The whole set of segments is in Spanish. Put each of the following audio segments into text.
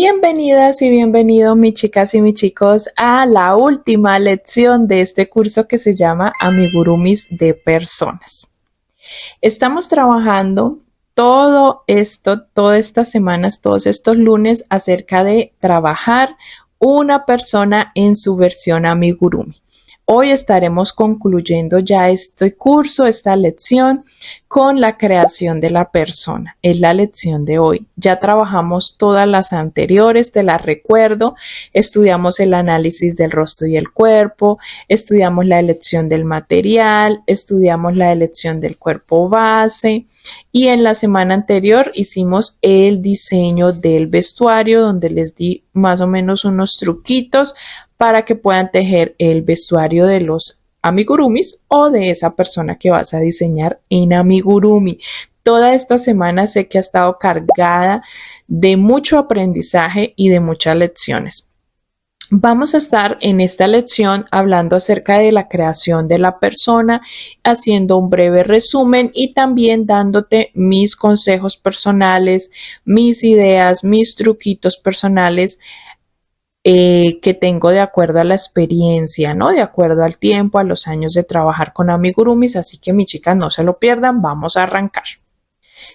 Bienvenidas y bienvenidos mis chicas y mis chicos a la última lección de este curso que se llama Amigurumis de personas. Estamos trabajando todas estas semanas, todos estos lunes acerca de trabajar una persona en su versión amigurumi. Hoy estaremos concluyendo ya este curso, esta lección, con la creación de la persona. Es la lección de hoy. Ya trabajamos todas las anteriores, te las recuerdo. Estudiamos el análisis del rostro y el cuerpo, estudiamos la elección del material, estudiamos la elección del cuerpo base y en la semana anterior hicimos el diseño del vestuario, donde les di más o menos unos truquitos para que puedan tejer el vestuario de los amigurumis o de esa persona que vas a diseñar en amigurumi. Toda esta semana sé que ha estado cargada de mucho aprendizaje y de muchas lecciones. Vamos a estar en esta lección hablando acerca de la creación de la persona, haciendo un breve resumen y también dándote mis consejos personales, mis ideas, mis truquitos personales que tengo de acuerdo a la experiencia, ¿no? De acuerdo al tiempo, a los años de trabajar con amigurumis, así que mis chicas no se lo pierdan, vamos a arrancar.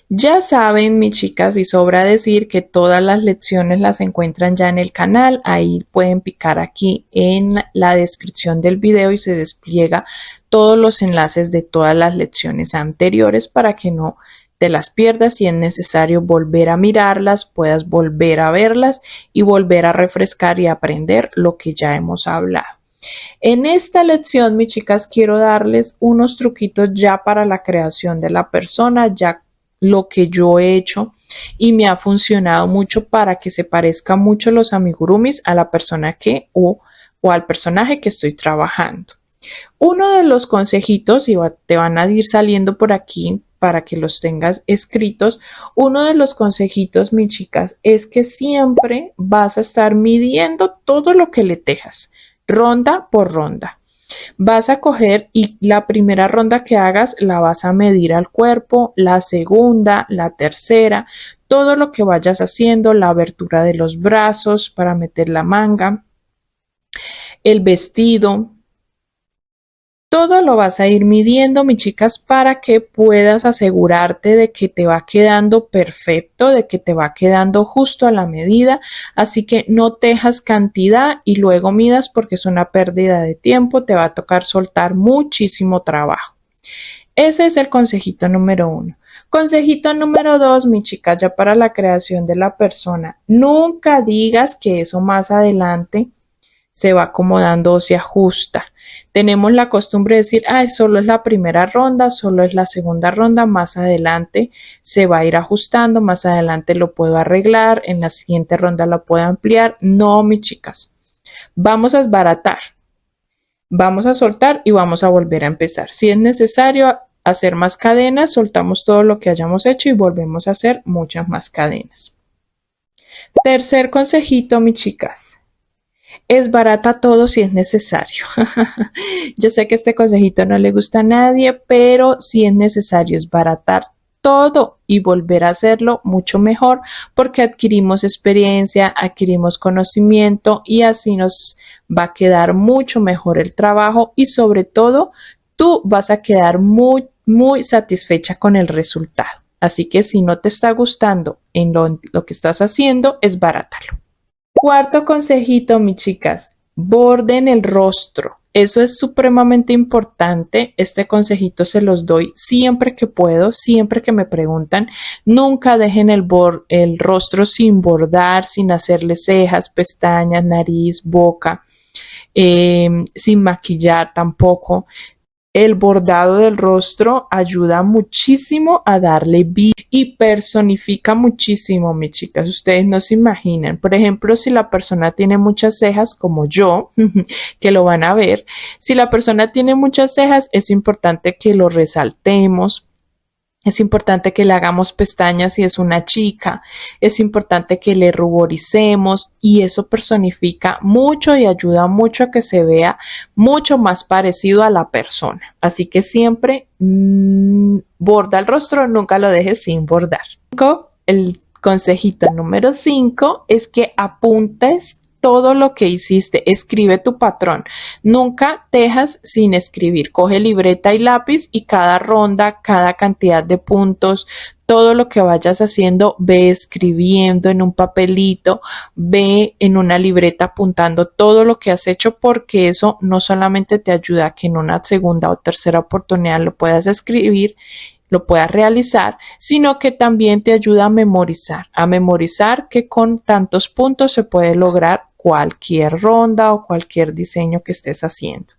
Ya saben, mis chicas, y sobra decir que todas las lecciones las encuentran ya en el canal, ahí pueden picar aquí en la descripción del video y se despliega todos los enlaces de todas las lecciones anteriores para que no te las pierdas. Si es necesario volver a mirarlas, puedas volver a verlas y volver a refrescar y aprender lo que ya hemos hablado. En esta lección, mis chicas, quiero darles unos truquitos ya para la creación de la persona, ya lo que yo he hecho y me ha funcionado mucho para que se parezca mucho los amigurumis a la persona o al personaje que estoy trabajando. Uno de los consejitos, y te van a ir saliendo por aquí para que los tengas escritos, uno de los consejitos, mis chicas, es que siempre vas a estar midiendo todo lo que le tejas, ronda por ronda. Vas a coger y la primera ronda que hagas la vas a medir al cuerpo, la segunda, la tercera, todo lo que vayas haciendo, la abertura de los brazos para meter la manga, el vestido. Todo lo vas a ir midiendo, mis chicas, para que puedas asegurarte de que te va quedando perfecto, de que te va quedando justo a la medida. Así que no tejas cantidad y luego midas porque es una pérdida de tiempo. Te va a tocar soltar muchísimo trabajo. Ese es el consejito número 1. Consejito número 2, mis chicas, ya para la creación de la persona. Nunca digas que eso más adelante se va acomodando o se ajusta. Tenemos la costumbre de decir, solo es la primera ronda, solo es la segunda ronda, más adelante se va a ir ajustando, más adelante lo puedo arreglar, en la siguiente ronda lo puedo ampliar. No, mis chicas, vamos a desbaratar, vamos a soltar y vamos a volver a empezar. Si es necesario hacer más cadenas, soltamos todo lo que hayamos hecho y volvemos a hacer muchas más cadenas. Tercer consejito, mis chicas. Desbarata todo si es necesario. Yo sé que este consejito no le gusta a nadie, pero si es necesario desbaratar todo y volver a hacerlo mucho mejor porque adquirimos experiencia, adquirimos conocimiento y así nos va a quedar mucho mejor el trabajo y sobre todo tú vas a quedar muy, muy satisfecha con el resultado. Así que si no te está gustando en lo que estás haciendo, desbarátalo. Cuarto consejito, mis chicas, borden el rostro. Eso es supremamente importante. Este consejito se los doy siempre que puedo, siempre que me preguntan. Nunca dejen el rostro sin bordar, sin hacerle cejas, pestañas, nariz, boca, sin maquillar tampoco. El bordado del rostro ayuda muchísimo a darle vida y personifica muchísimo, mis chicas. Ustedes no se imaginan. Por ejemplo, si la persona tiene muchas cejas, como yo, que lo van a ver, si la persona tiene muchas cejas, es importante que lo resaltemos. Es importante que le hagamos pestañas si es una chica, es importante que le ruboricemos y eso personifica mucho y ayuda mucho a que se vea mucho más parecido a la persona. Así que siempre borda el rostro, nunca lo dejes sin bordar. El Consejito número 5 es que apuntes todo lo que hiciste, escribe tu patrón. Nunca tejas sin escribir. Coge libreta y lápiz y cada ronda, cada cantidad de puntos, todo lo que vayas haciendo, ve escribiendo en un papelito, ve en una libreta apuntando todo lo que has hecho, porque eso no solamente te ayuda a que en una segunda o tercera oportunidad lo puedas escribir, lo puedas realizar, sino que también te ayuda a memorizar que con tantos puntos se puede lograr cualquier ronda o cualquier diseño que estés haciendo.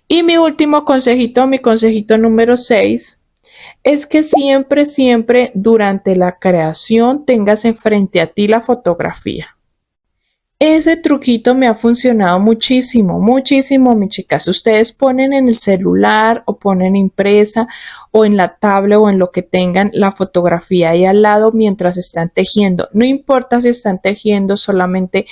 Y mi último consejito, mi consejito número 6, es que siempre durante la creación tengas enfrente a ti la fotografía. Ese truquito me ha funcionado muchísimo, mis chicas. Ustedes ponen en el celular o ponen impresa o en la tablet o en lo que tengan la fotografía ahí al lado mientras están tejiendo. No importa si están tejiendo solamente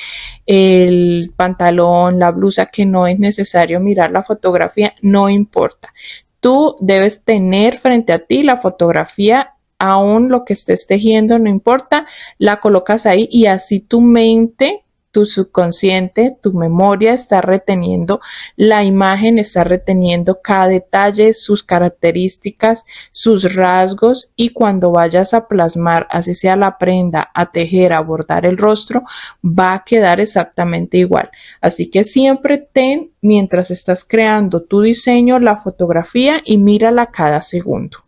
el pantalón, la blusa, que no es necesario mirar la fotografía, no importa. Tú debes tener frente a ti la fotografía, aún lo que estés tejiendo, no importa, la colocas ahí y así tu mente, tu subconsciente, tu memoria está reteniendo la imagen, está reteniendo cada detalle, sus características, sus rasgos, y cuando vayas a plasmar, así sea la prenda, a tejer, a bordar el rostro, va a quedar exactamente igual. Así que siempre ten, mientras estás creando tu diseño, la fotografía y mírala cada segundo.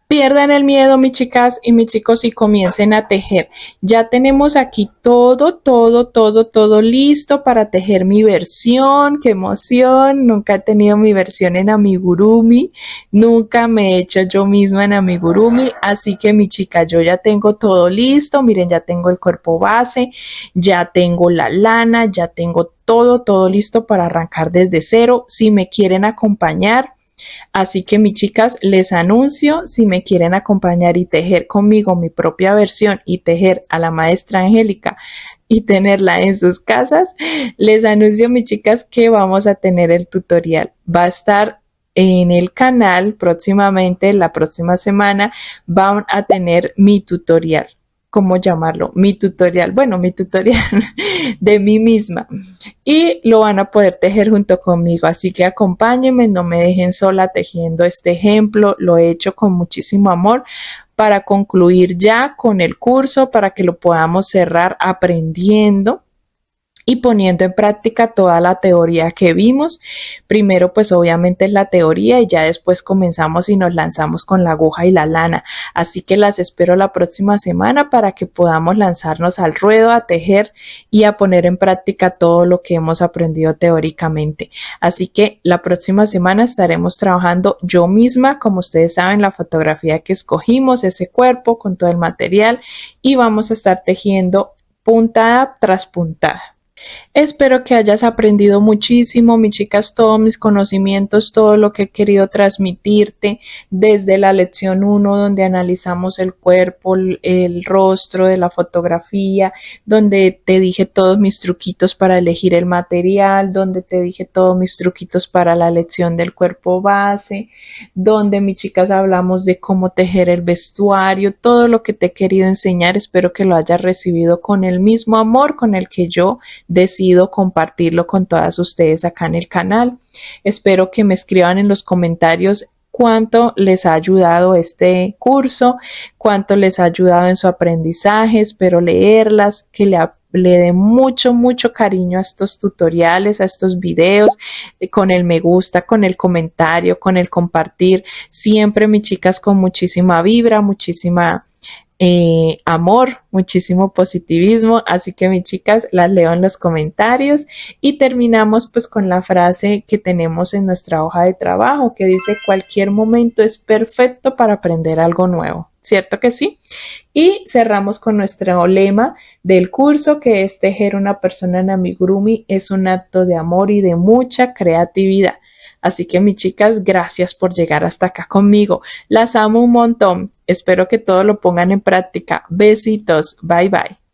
Pierdan el miedo, mis chicas y mis chicos, y comiencen a tejer. Ya tenemos aquí todo listo para tejer mi versión. ¡Qué emoción! Nunca he tenido mi versión en amigurumi. Nunca me he hecho yo misma en amigurumi. Así que, mi chica, yo ya tengo todo listo. Miren, ya tengo el cuerpo base, ya tengo la lana, ya tengo todo listo para arrancar desde cero. Si me quieren acompañar, así que, mis chicas, les anuncio, si me quieren acompañar y tejer conmigo mi propia versión y tejer a la maestra Angélica y tenerla en sus casas, les anuncio, mis chicas, que vamos a tener el tutorial. Va a estar en el canal próximamente, la próxima semana van a tener mi tutorial. ¿Cómo llamarlo? Mi tutorial de mí misma, y lo van a poder tejer junto conmigo, así que acompáñenme, no me dejen sola tejiendo este ejemplo. Lo he hecho con muchísimo amor para concluir ya con el curso, para que lo podamos cerrar aprendiendo y poniendo en práctica toda la teoría que vimos. Primero, pues obviamente es la teoría, y ya después comenzamos y nos lanzamos con la aguja y la lana. Así que las espero la próxima semana para que podamos lanzarnos al ruedo a tejer y a poner en práctica todo lo que hemos aprendido teóricamente. Así que la próxima semana estaremos trabajando yo misma, como ustedes saben, la fotografía que escogimos, ese cuerpo con todo el material, y vamos a estar tejiendo puntada tras puntada. Espero que hayas aprendido muchísimo, mis chicas, todos mis conocimientos, todo lo que he querido transmitirte desde la lección 1, donde analizamos el cuerpo, el rostro de la fotografía, donde te dije todos mis truquitos para elegir el material, donde te dije todos mis truquitos para la lección del cuerpo base, donde, mis chicas, hablamos de cómo tejer el vestuario, todo lo que te he querido enseñar. Espero que lo hayas recibido con el mismo amor con el que yo decido compartirlo con todas ustedes acá en el canal. Espero que me escriban en los comentarios cuánto les ha ayudado este curso, cuánto les ha ayudado en su aprendizaje. Espero leerlas, que le den mucho cariño a estos tutoriales, a estos videos, con el me gusta, con el comentario, con el compartir. Siempre, mis chicas, con muchísima vibra, muchísima amor, muchísimo positivismo. Así que, mis chicas, las leo en los comentarios, y terminamos pues con la frase que tenemos en nuestra hoja de trabajo, que dice: cualquier momento es perfecto para aprender algo nuevo. ¿Cierto que sí? Y cerramos con nuestro lema del curso, que es: tejer una persona en amigurumi es un acto de amor y de mucha creatividad. Así que, mis chicas, gracias por llegar hasta acá conmigo. Las amo un montón. Espero que todo lo pongan en práctica. Besitos. Bye, bye.